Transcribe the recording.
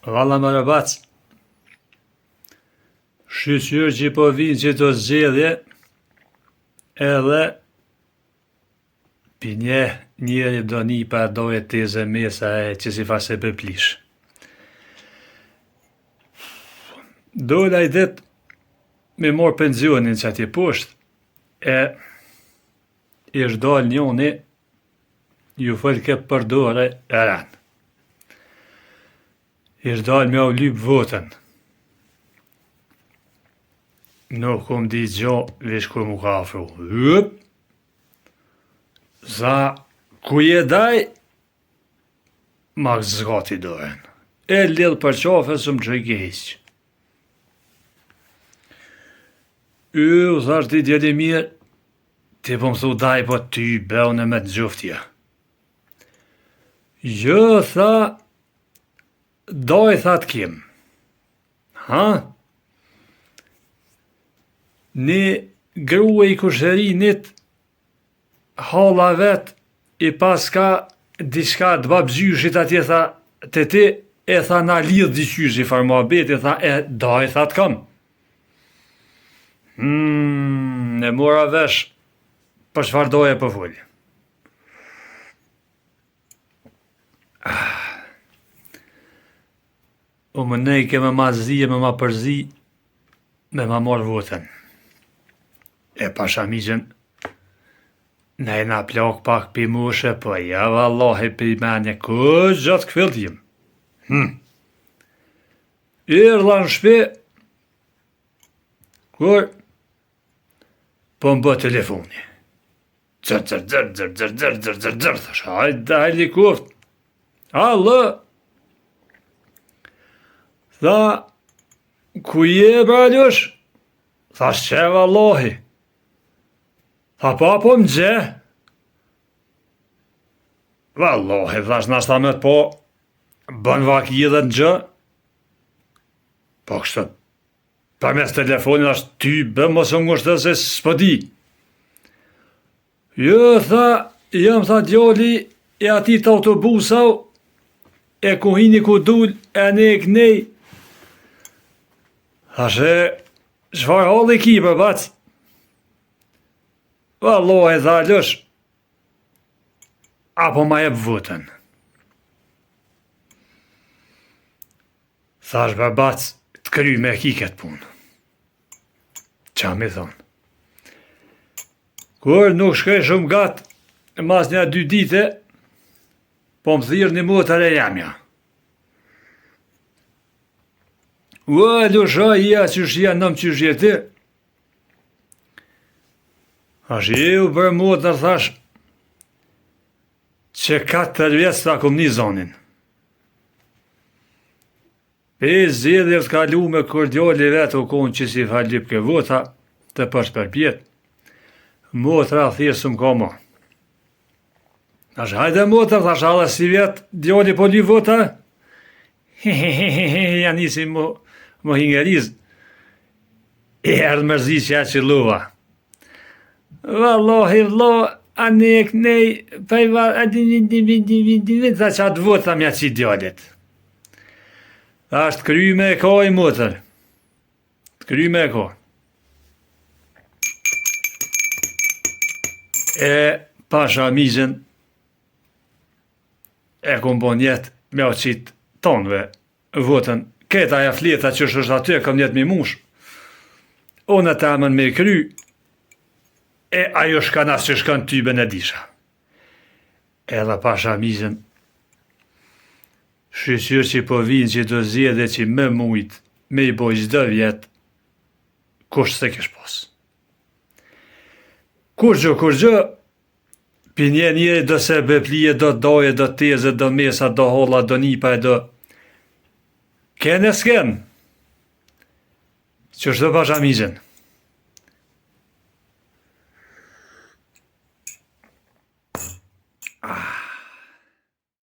Valla më rëbac, shqyqyr që po vinë që të zgjedhje, edhe pi njeri do një pa doje teze mesa e që si fa se pëplish. Dola i det me morë pensionin që ati poshtë, ish dal njoni, ju fëll ke përdore e ranë. Ish dal me u lyp votën. Nuk kum di gjo, vish kur mu ka afru. Hyp! Za, ku je daj? Ma zgati dojen. E lidh për qafe së më gjëjke hiqë. Thash ti djeli mirë, ti po më thu daj po ty beune me të gjuftja. Jo, tha, daj tha të kim. Ha? Një grue i kusherinit, hala vet, i pas ka diçka të babzyshit atje tha, të ti, e tha na lidh diqysh i farmabet, e tha, daj tha të kam. E mora vesh, për çfarë doje për full. U më nejke me ma zi e me ma përzi, me ma morë votën. E pashamigjen, ne na plak pak pi mushe, po ja vallahi pi menje, ku gjatë këfiltim. Erdha në shpi, kur, po më bë telefoni. Dzër, thash, hajt dajli kuft. Allë, tha, ku je, braljush? Thash, që vallahi. Tha, po më gje. Vallahi, thash, nashta me të po, bën vaki dhe në gjë. Po kështë, pa mes telefonin ashtë ty, bë mos më ngushtë se s'po di. Jo, tha, jam tha djali, e ati të autobusau, e ku hini ku dul, e ne e knej. Ashe, çfarë halli ki për bac? Vallahi tha lësh, apo ma jep votën. Thash për bac, të kry me kiket punë. Qa mi thonë? Kur nuk shkoj shumë gatë, mas një 2 dite, po më thirë një motër e jamja. Lusha, ja qysh nëm qysh je ti. Ashtë u për motër, thash, që 4 vjetë ta kum një zonin. 5 zjedhjës ka lu me kur djali vetë u konë që si falip ke vota, të përsh për pjetë. Motra thirë së më ka ma. Thash, hajde motër, thash, ala si vjetë, djali po li vota? Ja nisi më hingeriz. E erdë mërzi që ja që luva. Vallahi, vlo, a ne e kënej, pejva, a din, tha që atë vota mja që djalit. Thash, të kry me e ka i motër. Të kry me e ka. E pasha mizën, e kom bon jetë me o qitë tonëve, votën, këta ja fleta që është aty, kom jetë mi mush, unë të amën me kry, e ajo shkan asë që shkan tyben e disha. Edhe pasha mizën, shqyqyr që po vinë që të zjedhe që me mujtë, me i boj gjdo vjetë, kush se kish posë. Kur gjë, pi njeri do se beplije, do doje, do teze, do mesa, do holla, do nipa, do... Kene s'ken, që shdo pasha mizën.